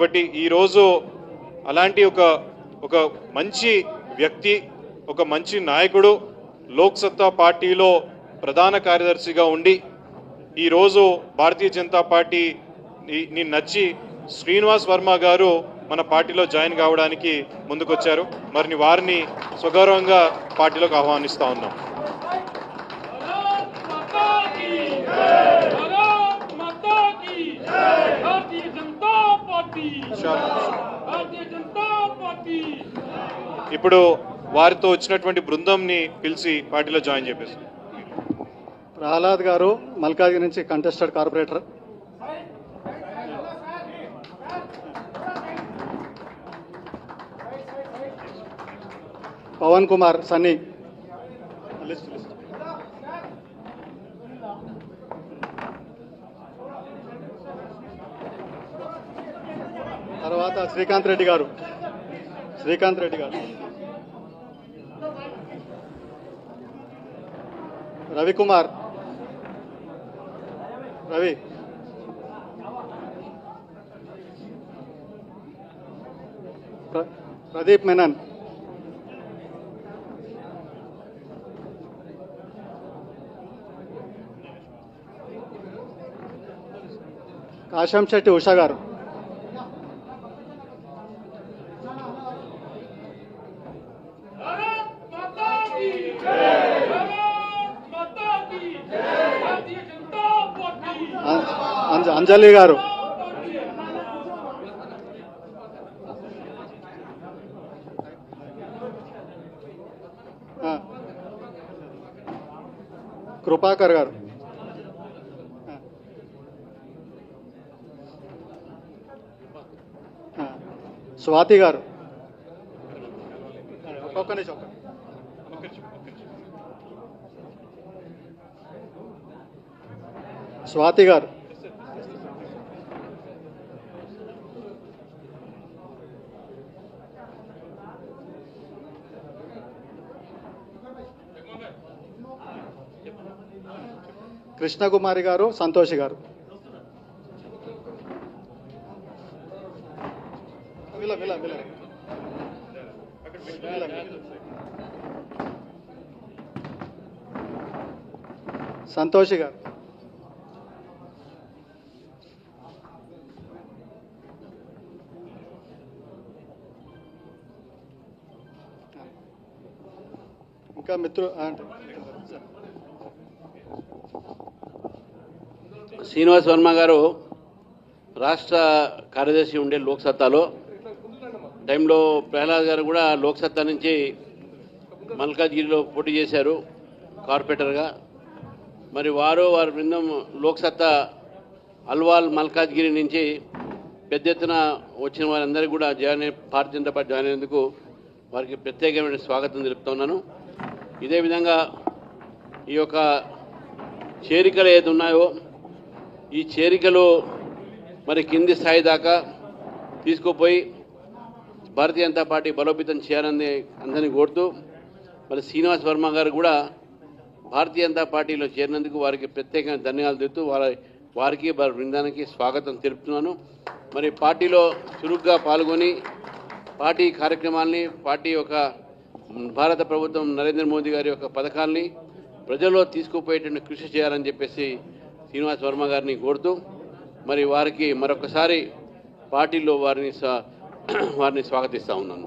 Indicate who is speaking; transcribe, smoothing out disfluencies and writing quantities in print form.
Speaker 1: కాబట్టి ఈరోజు అలాంటి ఒక మంచి వ్యక్తి, ఒక మంచి నాయకుడు లోక్ సత్తా పార్టీలో ప్రధాన కార్యదర్శిగా ఉండి ఈరోజు భారతీయ జనతా పార్టీ నచ్చి శ్రీనివాస్ వర్మ గారు మన పార్టీలో జాయిన్ కావడానికి ముందుకొచ్చారు. మరి వారిని స్వగౌరవంగా పార్టీలోకి ఆహ్వానిస్తా ఉన్నాం. ఇప్పుడు వారితో వచ్చినటువంటి బృందంని పిలిచి పార్టీలో జాయిన్ చేపేసి.
Speaker 2: ప్రహ్లాద్ గారు మల్కాజ్గిరి నుంచి కంటెస్టెడ్ కార్పొరేటర్. పవన్ కుమార్ సన్నీ. తర్వాత శ్రీకాంత్ రెడ్డి గారు. రవికుమార్ రవి. ప్రదీప్ మెనన్. కాశం శెట్టి ఉషా గారు. అంజలి గారు. కృపాకర్ గారు. స్వాతి గారు. ఒక్క నిమిషం. స్వాతి గారు. కృష్ణకుమారి గారు. సంతోషి గారు. సంతోషి గారు. ఇంకా
Speaker 3: శ్రీనివాస్ వర్మ గారు రాష్ట్ర కార్యదర్శి ఉండే లోక్సత్తాలో టైంలో ప్రహ్లాద్ గారు కూడా లోక్సత్తా నుంచి మల్కాజ్గిరిలో పోటీ చేశారు కార్పొరేటర్గా. మరి వారి బృందం లోక్సత్తా అల్వాల్ మల్కాజ్గిరి నుంచి పెద్ద ఎత్తున వచ్చిన వారందరికీ కూడా భారతీయ జనతా పార్టీ జాయిన్ అయినందుకు వారికి ప్రత్యేకమైన స్వాగతం తెలుపుతున్నాను. ఇదే విధంగా ఈ యొక్క చేరికలు ఏది ఉన్నాయో ఈ చేరికలు మరి కింది స్థాయి దాకా తీసుకుపోయి భారతీయ జనతా పార్టీ బలోపేతం చేయాలని అందరినీ కోరుతూ మరి శ్రీనివాస్ వర్మ గారు కూడా భారతీయ జనతా పార్టీలో చేరినందుకు వారికి ప్రత్యేకంగా ధన్యవాదాలు తెలుపుతూ వారికి వారి బృందానికి స్వాగతం తెలుపుతున్నాను. మరి పార్టీలో చురుగ్గా పాల్గొని పార్టీ కార్యక్రమాల్ని పార్టీ యొక్క భారత ప్రభుత్వం నరేంద్ర మోదీ గారి యొక్క పథకాల్ని ప్రజల్లో తీసుకుపోయేటువంటి కృషి చేయాలని చెప్పేసి శ్రీనివాస్ వర్మ గారిని కోరుతూ మరి వారికి మరొకసారి పార్టీలో వారిని స్వాగతిస్తూ ఉన్నాను.